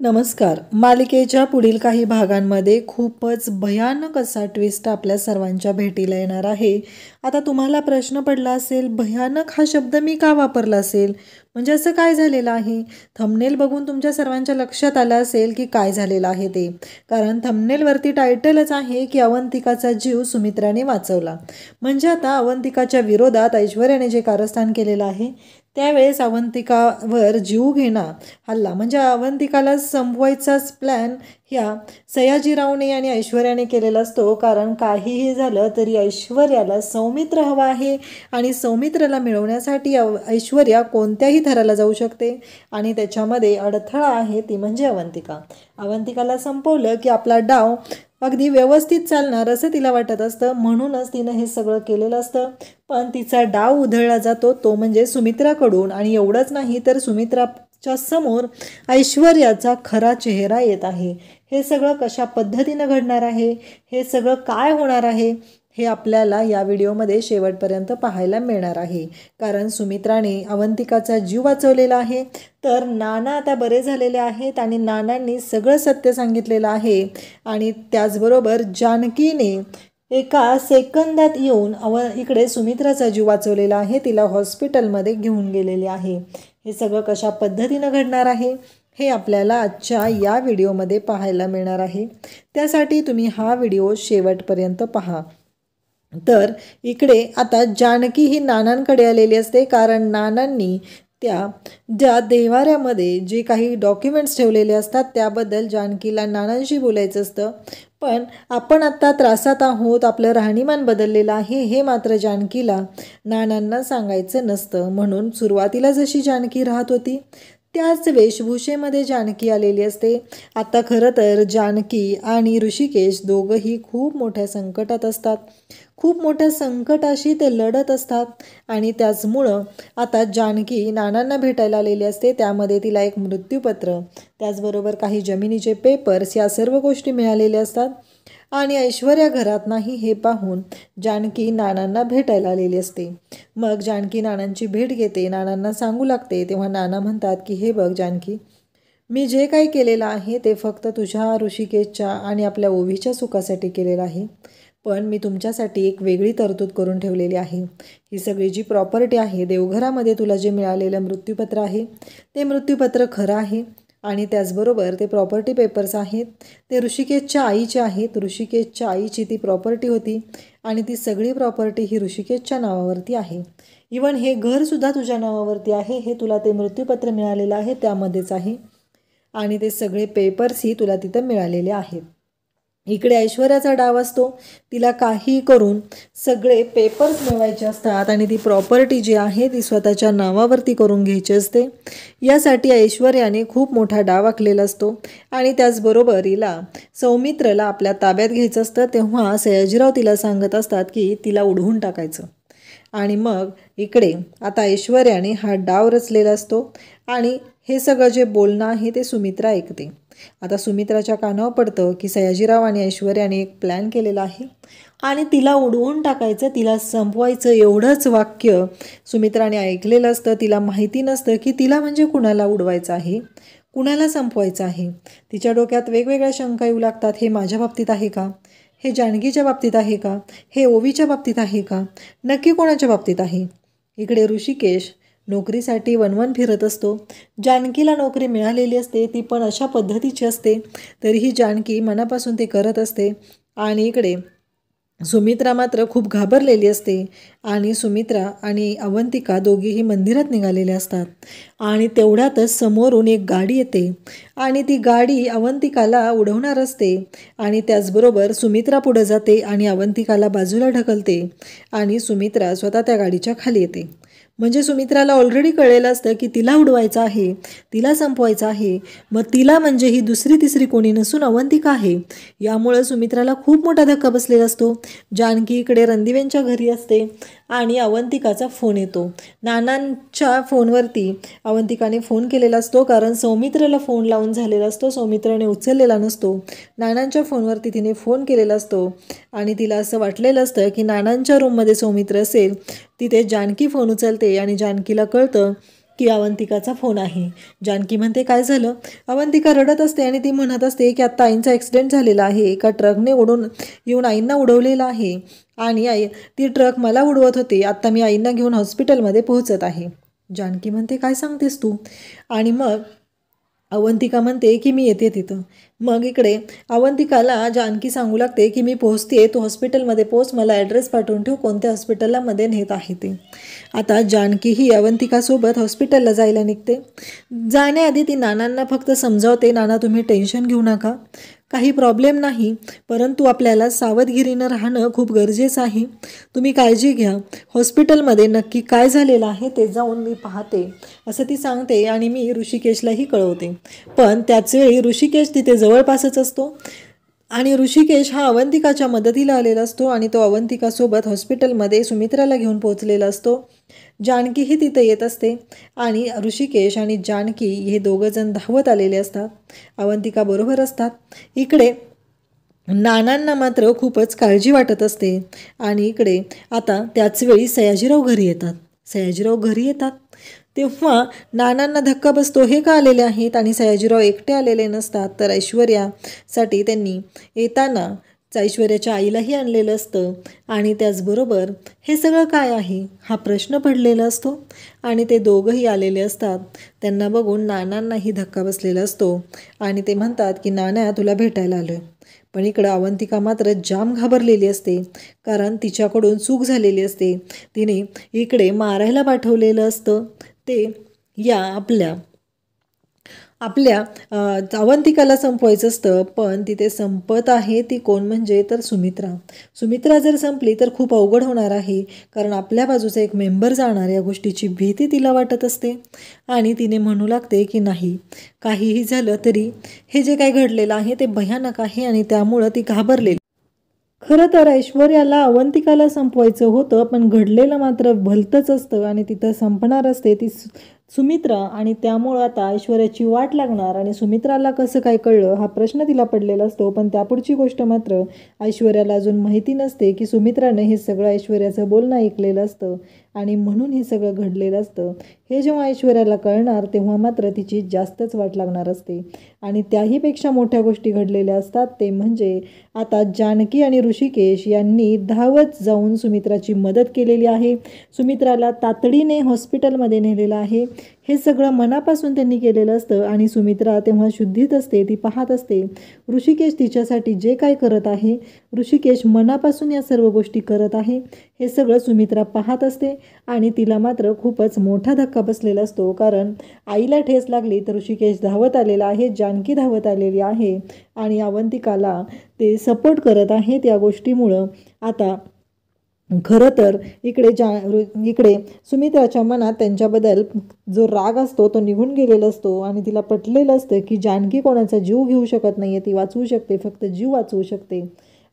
नमस्कार. मालिकेच्या पुढील काही भागांमध्ये खूपच भयानक असा ट्विस्ट आपल्या सर्वांच्या भेटीला येणार आहे. आता तुम्हाला प्रश्न पडला असेल, भयानक हा शब्द मी का वापरला असेल? म्हणजे असं काय झालेलं आहे? थंबनेल बघून तुमच्या सर्वांच्या लक्षात आलं असेल की काय झालेलं आहे ते. कारण थंबनेलवरती टायटलच आहे की अवंतिकाचा जीव सुमित्राने वाचवला. म्हणजे आता अवंतिकाच्या विरोधात ऐश्वर्याने जे कारस्थान केलेलं आहे त्यावेळेस अवंतिकावर जीवघेणा हल्ला म्हणजे अवंतिकाला संपवायचाच प्लॅन ह्या सयाजीरावने आणि ऐश्वर्याने केलेला असतो. कारण काहीही झालं तरी ऐश्वर्याला सौमित्र हवा आहे आणि सौमित्रला मिळवण्यासाठी ऐश्वर्या कोणत्याही थराला जाऊ शकते आणि त्याच्यामध्ये अडथळा आहे ती म्हणजे अवंतिका. अवंतिकाला संपवलं की आपला डाव अगदी व्यवस्थित चालणार असं तिला वाटत असतं, म्हणूनच तिनं हे सगळं केलेलं असतं. पण तिचा डाव उधळला जातो तो म्हणजे सुमित्राकडून. आणि एवढंच नाही तर सुमित्राच्या समोर ऐश्वर्याचा खरा चेहरा येत आहे. हे सगळं कशा पद्धतीनं घडणार आहे, हे सगळं काय होणार आहे, हे आपल्याला या व्हिडिओमध्ये शेवटपर्यंत पाहायला मिळणार आहे. कारण सुमित्राने अवंतिकाचा जीव वाचवलेला आहे, तर नाना आता बरे झालेले आहेत आणि नानांनी सगळं सत्य सांगितलेलं आहे. आणि त्याचबरोबर जानकीने एका सेकंदात येऊन इकडे सुमित्राचा जीव वाचवलेला आहे, तिला हॉस्पिटलमध्ये घेऊन गेलेले आहे. हे सगळं कशा पद्धतीनं घडणार आहे हे आपल्याला आजच्या या व्हिडिओमध्ये पाहायला मिळणार आहे. त्यासाठी तुम्ही हा व्हिडिओ शेवटपर्यंत पहा. तर इकडे आता जानकी ही नानांकडे आलेली असते, कारण नानांनी ज्या देवाऱ्यामध्ये जे काही डॉक्युमेंट्स ठेवलेले असतात त्याबद्दल जानकीला नानांशी बोलायचं असतं. पण आपण आत्ता त्रासात आहोत, आपलं राहणीमान बदललेलं आहे हे मात्र जानकीला नानांना सांगायचं नसतं. म्हणून सुरुवातीला जशी जानकी राहत होती त्याच वेशभूषेमध्ये जानकी आलेली असते. आता खरं तर जानकी आणि ऋषिकेश दोघंही खूप मोठ्या संकटात असतात. खूप मोठ्या संकटाशी ते लढत असतात आणि त्याचमुळं आता जानकी नानांना भेटायला आलेली असते. त्यामध्ये तिला एक मृत्यूपत्र, त्याचबरोबर काही जमिनीचे पेपर्स या सर्व गोष्टी मिळालेल्या असतात. आणि ऐश्वर्या घरात नाही हे पाहून जानकी नानांना भेटायला आलेली असते. मग जानकी नानांची भेट घेते, नानांना सांगू लागते. तेव्हा नाना म्हणतात की हे बघ जानकी, मी जे काही केलेलं आहे ते फक्त तुझ्या, ऋषिकेशच्या आणि आपल्या ओवीच्या सुखासाठी केलेलं आहे. पण मी तुमच्यासाठी एक वेगळी तरतूद करून ठेवलेली आहे. ही सगळी जी प्रॉपर्टी आहे, देवघरामध्ये तुला जे मिळालेलं मृत्यूपत्र आहे ते मृत्यूपत्र खरं आहे. आणि त्याचबरोबर ते प्रॉपर्टी पेपर्स आहेत ते ऋषिकेशच्या आईचे आहेत. ऋषिकेशच्या आईची ती प्रॉपर्टी होती आणि ती सगळी प्रॉपर्टी ही ऋषिकेशच्या नावावरती आहे. इवन हे घरसुद्धा तुझ्या नावावरती आहे, हे तुला ते मृत्यूपत्र मिळालेलं आहे त्यामध्येच आहे. आणि ते सगळे पेपर्सही तुला तिथं मिळालेले आहेत. इकडे ऐश्वर्याचा डाव असतो, तिला काही करून सगळे पेपर्स मिळवायचे असतात आणि ती प्रॉपर्टी जी आहे ती स्वतःच्या नावावरती करून घ्यायची असते. यासाठी ऐश्वर्याने खूप मोठा डाव आखलेला असतो. आणि त्याचबरोबर हिला सौमित्रला आपल्या ताब्यात घ्यायचं असतं. तेव्हा सयाजीराव तिला सांगत असतात की तिला उडवून टाकायचं. आणि मग इकडे आता ऐश्वर्याने हा डाव रचलेला असतो आणि हे सगळं जे बोलणं आहे ते सुमित्रा ऐकते. आता सुमित्राच्या कानावर पडतं की सयाजीराव आणि ऐश्वर्याने एक प्लॅन केलेला आहे आणि तिला उडवून टाकायचं, तिला संपवायचं. एवढंच वाक्य सुमित्राने ऐकलेलं असतं. तिला माहिती नसतं की तिला म्हणजे कुणाला उडवायचं आहे, कुणाला संपवायचं आहे. तिच्या डोक्यात वेगवेगळ्या शंका येऊ लागतात. हे माझ्या बाबतीत आहे का, हे जानकीच्या बाबतीत आहे का, हे ओवीच्या बाबतीत आहे का, नक्की कोणाच्या बाबतीत आहे. इकडे ऋषिकेश नोकरीसाठी वणवण फिरत असतो. जानकीला नोकरी मिळालेली असते, ती पण अशा पद्धतीची असते, तरीही जानकी मनापासून ते करत असते. आणि इकडे सुमित्रा मात्र खूप घाबरलेली असते. आणि सुमित्रा आणि अवंतिका दोघीही मंदिरात निघालेल्या असतात. आणि तेवढ्यातच समोरून एक गाडी येते आणि ती गाडी अवंतिकाला उडवणार असते. आणि त्याचबरोबर सुमित्रा पुढे जाते आणि अवंतिकाला बाजूला ढकलते आणि सुमित्रा स्वतः त्या गाडीच्या खाली येते. म्हणजे सुमित्राला ऑलरेडी कळलेलं असतं की तिला उडवायचं आहे, तिला संपवायचं आहे. मग तिला म्हणजे ही दुसरी तिसरी कोणी नसून अवंतिका आहे. यामुळं सुमित्राला खूप मोठा धक्का बसलेला असतो. जानकी इकडे रणदिवेंच्या घरी असते आणि अवंतिकाचा फोन येतो. नानांच्या फोनवरती अवंतिकाने फोन केलेला असतो, कारण सौमित्रला फोन लावून झालेला असतो, सौमित्राने उचललेला नसतो. नानांच्या फोनवरती तिने फोन केलेला असतो आणि तिला असं वाटलेलं असतं की नानांच्या रूममध्ये सौमित्र असेल. तिथे जानकी फोन उचलते आणि जानकीला कळतं की अवंतिकाचा फोन आहे. जानकी म्हणते काय झालं. अवंतिका रडत असते आणि ती म्हणत असते की आत्ता आईंचा ॲक्सिडेंट झालेला आहे, एका ट्रकने उडून येऊन आईंना उडवलेला आहे आणि ती ट्रक मला उडवत होती. आत्ता मी आईंना घेऊन हॉस्पिटलमध्ये पोहोचत आहे. जानकी म्हणते काय सांगतेस तू. आणि मग अवंतिका म्हणते की मी येते तिथं. मग इकडे अवंतिकाला जानकी सांगू लागते की मी पोहोचते, तू हॉस्पिटलमध्ये पोहोच, मला ॲड्रेस पाठवून ठेव कोणत्या हॉस्पिटलला मध्ये नेत आहे ते. आता जानकी ही अवंतिकासोबत हॉस्पिटलला जायला निघते. जाण्याआधी ती नानांना फक्त समजावते, नाना तुम्ही टेन्शन घेऊ नका, काही प्रॉब्लेम नाही, परंतु आपल्याला सावधगिरीनं राहणं खूप गरजेचं आहे. तुम्ही काळजी घ्या, हॉस्पिटलमध्ये नक्की काय झालेलं आहे ते जाऊन मी पाहते असं ती सांगते आणि मी ऋषिकेशलाही कळवते. पण त्याचवेळी ऋषिकेश तिथे जवळपासच असतो आणि ऋषिकेश हा अवंतिकाच्या मदतीला आलेला असतो आणि तो अवंतिकासोबत हॉस्पिटलमध्ये सुमित्राला घेऊन पोहोचलेला असतो. जानकीही तिथे येत असते आणि ऋषिकेश आणि जानकी हे दोघंजण धावत आलेले असतात, अवंतिका बरोबर असतात. इकडे नानांना मात्र खूपच काळजी वाटत असते आणि इकडे आता त्याचवेळी सयाजीराव घरी येतात. सयाजीराव घरी येतात तेव्हा नानांना धक्का बसतो, हे का आलेले आहेत. आणि सयाजीराव एकटे आलेले नसतात, तर ऐश्वर्यासाठी त्यांनी येताना ऐश्वर्याच्या आईलाही आणलेलं असतं आणि त्याचबरोबर हे सगळं काय आहे हा प्रश्न पडलेला असतो आणि ते दोघंही आलेले असतात. त्यांना बघून नानांनाही धक्का बसलेला असतो आणि ते म्हणतात की नाना तुला भेटायला आलो आहे. पण इकडं अवंतिका मात्र जाम घाबरलेली असते, कारण तिच्याकडून चूक झालेली असते. तिने इकडे मारायला पाठवलेलं असतं ते या आपल्या अवंतिकाला संपवायचं असतं, पण तिथे संपत आहे ती कोण म्हणजे तर सुमित्रा जर संपली तर खूप अवघड होणार आहे, कारण आपल्या बाजूचा एक मेंबर जाणार या गोष्टीची भीती तिला वाटत असते आणि तिने म्हणू लागते की नाही, काहीही झालं तरी हे जे काही घडलेलं आहे ते भयानक आहे आणि त्यामुळं ती घाबरलेली. खरं तर ऐश्वर्याला अवंतिकाला संपवायचं होतं, पण घडलेलं मात्र भलतंच असतं आणि तिथं संपणार असते ती सुमित्रा आणि त्यामुळं आता ऐश्वर्याची वाट लागणार आणि सुमित्राला कसं काय कळलं हा प्रश्न तिला पडलेला असतो. पण त्यापुढची गोष्ट मात्र ऐश्वर्याला अजून माहिती नसते की सुमित्राने हे सगळं ऐश्वर्याचं बोलणं ऐकलेलं असतं आणि म्हणून हे सगळं घडलेलं असतं. हे जेव्हा ऐश्वर्याला कळणार तेव्हा मात्र तिची जास्तच वाट लागणार असते आणि त्याहीपेक्षा मोठ्या गोष्टी घडलेल्या असतात. ते म्हणजे आता जानकी आणि ऋषिकेश यांनी धावत जाऊन सुमित्राची मदत केलेली आहे, सुमित्राला तातडीने हॉस्पिटलमध्ये नेलेलं आहे. हे सगळं मनापासून त्यांनी केलेलं असतं आणि सुमित्रा तेव्हा शुद्धीत असते, ती पाहत असते ऋषिकेश तिच्यासाठी जे काय करत आहे, ऋषिकेश मनापासून या सर्व गोष्टी करत आहे, हे सगळं सुमित्रा पाहत असते आणि तिला मात्र खूपच मोठा धक्का बसलेला असतो. कारण आईला ठेस लागली तर ऋषिकेश धावत आलेला आहे, जानकी धावत आलेली आहे आणि अवंतिकाला ते सपोर्ट करत आहेत. या गोष्टीमुळं आता खरं तर इकडे सुमित्राच्या मनात त्यांच्याबद्दल जो राग असतो तो निघून गेलेला असतो आणि तिला पटलेलं असतं की जानकी कोणाचा जीव घेऊ शकत नाही आहे, ती वाचवू शकते, फक्त जीव वाचवू शकते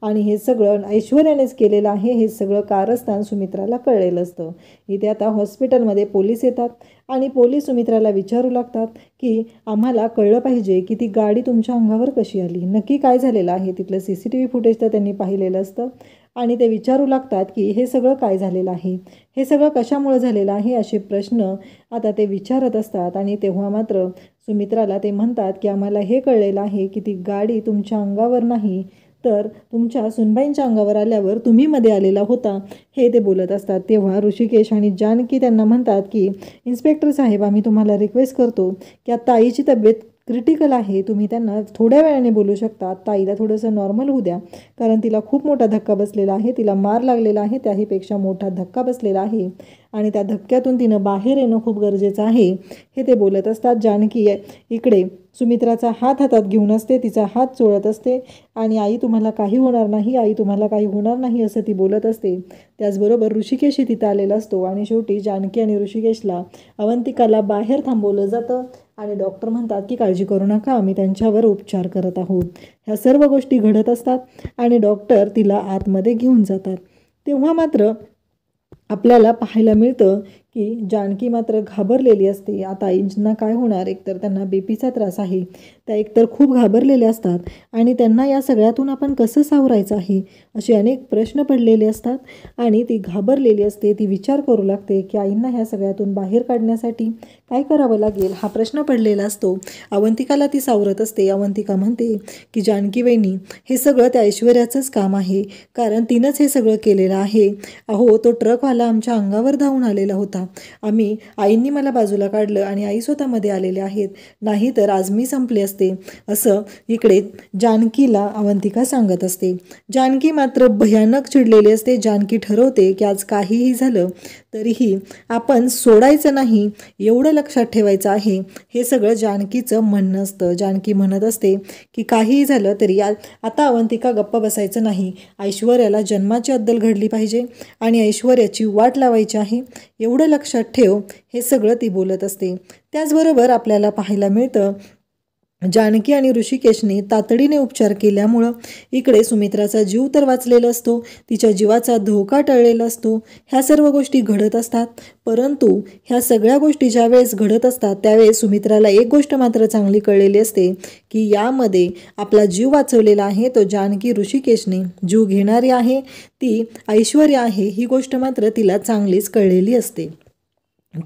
आणि हे सगळं ऐश्वर्यानेच केलेलं आहे. हे सगळं कारस्थान सुमित्राला कळलेलं असतं. इथे आता हॉस्पिटलमध्ये पोलीस येतात आणि पोलीस सुमित्राला विचारू लागतात की आम्हाला कळलं पाहिजे की ती गाडी तुमच्या अंगावर कशी आली, नक्की काय झालेलं आहे. तिथलं CCTV फुटेज तर त्यांनी पाहिलेलं असतं आणि ते विचारू लागतात की हे सगळं काय झालेलं आहे, हे सगळं कशामुळे झालेलं आहे, असे प्रश्न आता ते विचारत असतात. आणि तेव्हा मात्र सुमित्राला ते म्हणतात की आम्हाला हे कळलेलं आहे की ती गाडी तुमच्या अंगावर नाही तर तुमच्या सुनबाईंच्या अंगावर आल्यावर तुम्ही मध्ये आलेला होता, हे ते बोलत असतात. तेव्हा ऋषिकेश आणि जानकी त्यांना म्हणतात की इन्स्पेक्टर साहेब, आम्ही तुम्हाला रिक्वेस्ट करतो की आता आईची तब्येत क्रिटिकल आहे, तुम्ही त्यांना थोड्या वेळाने बोलू शकता, ताईला थोडंसं नॉर्मल होऊ द्या, कारण तिला खूप मोठा धक्का बसलेला आहे, तिला मार लागलेला आहे, त्याहीपेक्षा मोठा धक्का बसलेला आहे आणि त्या धक्क्यातून तिनं बाहेर येणं खूप गरजेचं आहे, हे ते बोलत असतात. जानकी इकडे सुमित्राचा हात हातात घेऊन असते, तिचा हात चोळत असते आणि आई तुम्हाला काही होणार नाही, आई तुम्हाला काही होणार नाही असं ती बोलत असते. त्याचबरोबर ऋषिकेशही तिथं आलेला असतो आणि शेवटी जानकी आणि ऋषिकेशला अवंतिकाला बाहेर थांबवलं जातं आणि डॉक्टर म्हणतात की काळजी करू नका, आम्ही त्यांच्यावर उपचार करत आहोत. ह्या सर्व गोष्टी घडत असतात आणि डॉक्टर तिला आतमध्ये घेऊन जातात. तेव्हा मात्र आपल्याला पाहायला मिळतं की जानकी मात्र घाबरलेली असते. आता आईंना काय होणार, एकतर त्यांना बीपीचा त्रास आहे, त्या एकतर खूप घाबरलेल्या असतात आणि त्यांना या सगळ्यातून आपण कसं सावरायचं आहे असे अनेक प्रश्न पडलेले असतात. आणि ती घाबरलेली असते. ती विचार करू लागते की आईंना ह्या सगळ्यातून बाहेर काढण्यासाठी काय करावं लागेल हा प्रश्न पडलेला असतो. अवंतिकाला ती सावरत असते. अवंतिका म्हणते की जानकी वहिनी, हे सगळं त्या ऐश्वर्याचंच काम आहे, कारण तिनंच हे सगळं केलेलं आहे. अहो, तो ट्रकवाला आमच्या अंगावर धावून आलेला होता. आईंनी मला बाजूला काढलं आणि आई स्वतःमध्ये आलेले आहेत, नाही तर आज मी संपले असते, असं इकडे जानकीला अवंतिका सांगत असते. जानकी मात्र भयानक चिडलेली असते. जानकी ठरवते की आज काहीही झालं तरीही आपण सोडायचं नाही, एवढं लक्षात ठेवायचं आहे. हे सगळं जानकीचं म्हणणं असतं. जानकी म्हणत असते की काहीही झालं तरी आता अवंतिका गप्प बसायचं नाही. ऐश्वर्याला जन्माची अद्दल घडली पाहिजे आणि ऐश्वर्याची वाट लावायची आहे, एवढं लक्षात ठेव, हे सगळं ती बोलत असते. त्याचबरोबर आपल्याला पाहायला मिळतं जानकी आणि ऋषिकेशने तातडीने उपचार केल्यामुळं इकडे सुमित्राचा जीव तर वाचलेला असतो, तिच्या जीवाचा धोका टळलेला असतो. ह्या सर्व गोष्टी घडत असतात. परंतु ह्या सगळ्या गोष्टी ज्या वेळेस घडत असतात त्यावेळेस सुमित्राला एक गोष्ट मात्र चांगली कळलेली असते की यामध्ये आपला जीव वाचवलेला आहे तो जानकी ऋषिकेशने, जीव घेणारी आहे ती ऐश्वर्या आहे, ही गोष्ट मात्र तिला चांगलीच कळलेली असते.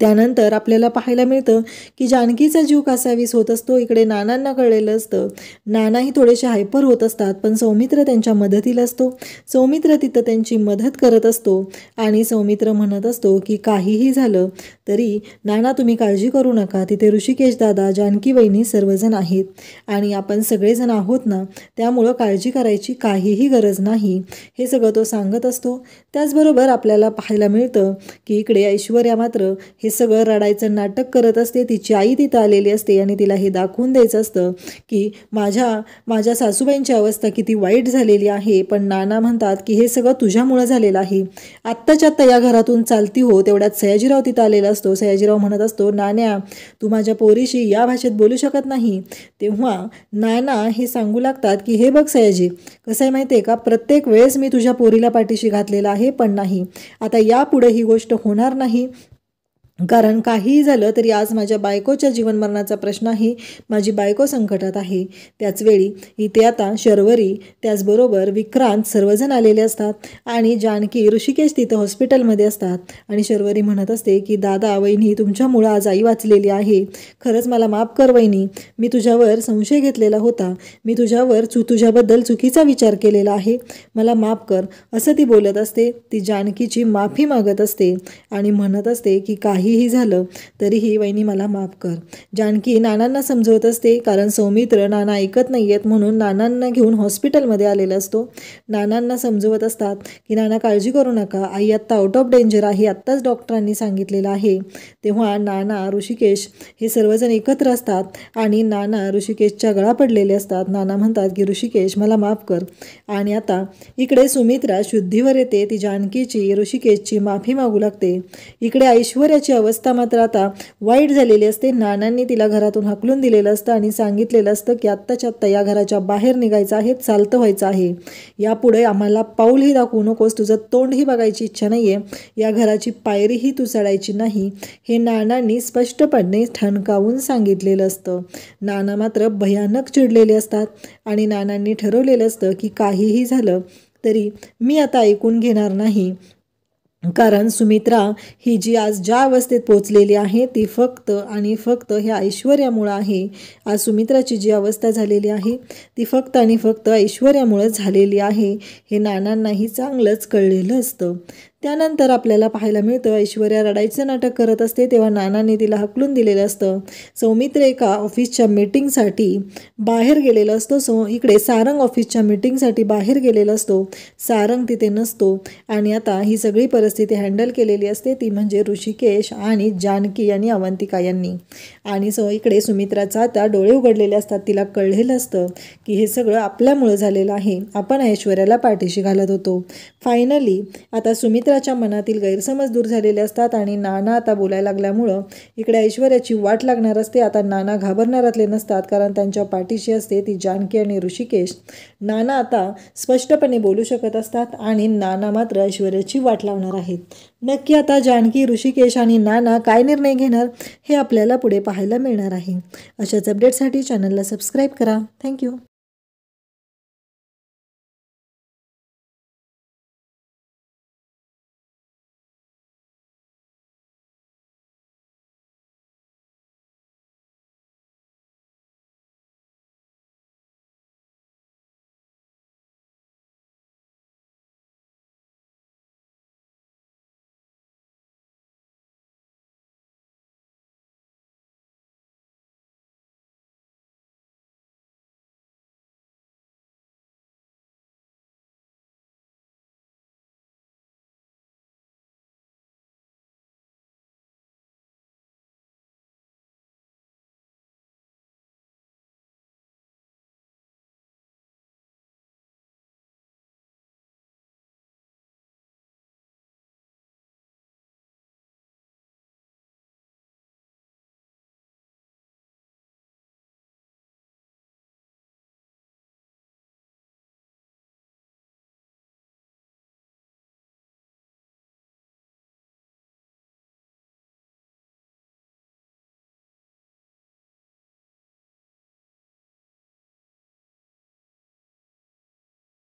त्यानंतर आपल्याला पाहायला मिळतं की जानकीचा जीव कासावीस होत असतो. इकडे नानांना कळलेलं असतं. नानाही थोडेसे हायपर होत असतात, पण सौमित्र त्यांच्या मदतीला असतो. सौमित्र तिथं त्यांची मदत करत असतो आणि सौमित्र म्हणत असतो की काहीही झालं तरी नाना तुम्ही काळजी करू नका, तिथे ऋषिकेश दादा, जानकी वहिनी सर्वजण आहेत आणि आपण सगळेजण आहोत ना, त्यामुळं काळजी करायची काहीही गरज नाही, हे सगळं तो सांगत असतो. त्याचबरोबर आपल्याला पाहायला मिळतं की इकडे ऐश्वर्या मात्र हे सगळं रडायचं नाटक करत असते. तिची आई तिथं आलेली असते आणि तिला हे दाखवून द्यायचं असतं की माझ्या सासूबाईंची अवस्था किती वाईट झालेली आहे, पण नाना म्हणतात की हे सगळं तुझ्यामुळं झालेलं आहे. आत्ताच्या आत्ता या घरातून चालती हो. तेवढ्यात सयाजीराव तिथं आलेला असतो. सयाजीराव म्हणत असतो, नाण्या तू माझ्या पोरीशी या भाषेत बोलू शकत नाही. तेव्हा नाना हे सांगू लागतात की हे बघ सयाजी, कसं आहे माहिती आहे का, प्रत्येक वेळेस मी तुझ्या पोरीला पाठीशी घातलेलं आहे, पण नाही, आता यापुढे ही गोष्ट होणार नाही, कारण काहीही झालं तरी आज माझ्या बायकोच्या जीवनमरणाचा प्रश्न आहे, माझी बायको संकटात आहे. त्याचवेळी इथे आता शर्वरी त्याचबरोबर विक्रांत सर्वजण आलेले असतात आणि जानकी ऋषिकेश तिथं हॉस्पिटलमध्ये असतात आणि शर्वरी म्हणत असते की दादा वहिनी तुमच्यामुळं आज आई वाचलेली आहे, खरंच मला माफ कर वहिनी, मी तुझ्यावर संशय घेतलेला होता, मी तुझ्याबद्दल चुकीचा विचार केलेला आहे, मला माफ कर, असं ती बोलत असते. ती जानकीची माफी मागत असते आणि म्हणत असते की काहीही झालं तरीही वहिनी मला माफ कर. जानकी नानांना समजवत असते, कारण सौमित्र नाना ऐकत नाही आहेत म्हणून नानांना घेऊन हॉस्पिटलमध्ये आलेला असतो. नानांना समजवत असतात की नाना काळजी करू नका, आई आत्ता आउट ऑफ डेंजर आहे, आत्ताच डॉक्टरांनी सांगितलेलं आहे. तेव्हा नाना ऋषिकेश हे सर्वजण एकत्र असतात आणि नाना ऋषिकेशच्या गळा पडलेले असतात. नाना म्हणतात की ऋषिकेश मला माफ कर. आणि आता इकडे सुमित्रा शुद्धीवर येते. ती जानकीची ऋषिकेशची माफी मागू लागते. इकडे ऐश्वर्याची अवस्था मात्र आता वाईट झालेली असते. नानांनी तिला घरातून हाकलून दिलेलं असतं आणि सांगितलेलं असतं की आत्ताच्या आत्ता या घराच्या बाहेर निघायचं आहे, चालतं व्हायचं आहे, यापुढे आम्हाला पाऊलही दाखवू नकोस, तुझं तोंडही बघायची इच्छा नाही आहे, या घराची पायरीही तू चढायची नाही, हे नानांनी स्पष्टपणे ठणकावून सांगितलेलं असतं. नाना मात्र भयानक चिडलेले असतात आणि नानांनी ठरवलेलं असतं की काहीही झालं तरी मी आता ऐकून घेणार नाही, कारण सुमित्रा ही जी आज ज्या अवस्थेत पोचलेली आहे ती फक्त आणि फक्त ह्या ऐश्वर्यामुळं आहे. आज सुमित्राची जी अवस्था झालेली आहे ती फक्त आणि फक्त ऐश्वर्यामुळं झालेली आहे, हे नानांनाही चांगलंच कळलेलं असतं. त्यानंतर आपल्याला पाहायला मिळतं ऐश्वर्या रडायचं नाटक करत असते. तेव्हा नानांनी तिला हकलून दिलेलं असतं. सौमित्र एका ऑफिसच्या मीटिंगसाठी बाहेर गेलेला असतो. इकडे सारंग ऑफिसच्या मीटिंगसाठी बाहेर गेलेला असतो. सारंग तिथे नसतो आणि आता ही सगळी परिस्थिती हँडल केलेली असते ती म्हणजे ऋषिकेश आणि जानकी आणि अवंतिका यांनी. आणि इकडे सुमित्राचा आता डोळे उघडलेले असतात. तिला कळलेलं असतं की हे सगळं आपल्यामुळं झालेलं आहे, आपण ऐश्वर्याला पाठीशी घालत होतो. फायनली आता सुमित्रा सुमित्राच्या मनातील गैरसमज दूर झालेले असतात आणि नाना आता बोलायला लागल्यामुळं इकडे ऐश्वर्याची वाट लागणार असते. आता नाना घाबरणारातले नसतात, कारण त्यांच्या पाठीशी असते ती जानकी आणि ऋषिकेश. नाना आता स्पष्टपणे बोलू शकत असतात आणि नाना मात्र ऐश्वर्याची वाट लावणार आहेत. नक्की आता जानकी, ऋषिकेश आणि नाना काय निर्णय घेणार हे आपल्याला पुढे पाहायला मिळणार आहे. अशाच अपडेटसाठी चॅनलला सबस्क्राईब करा. थँक्यू.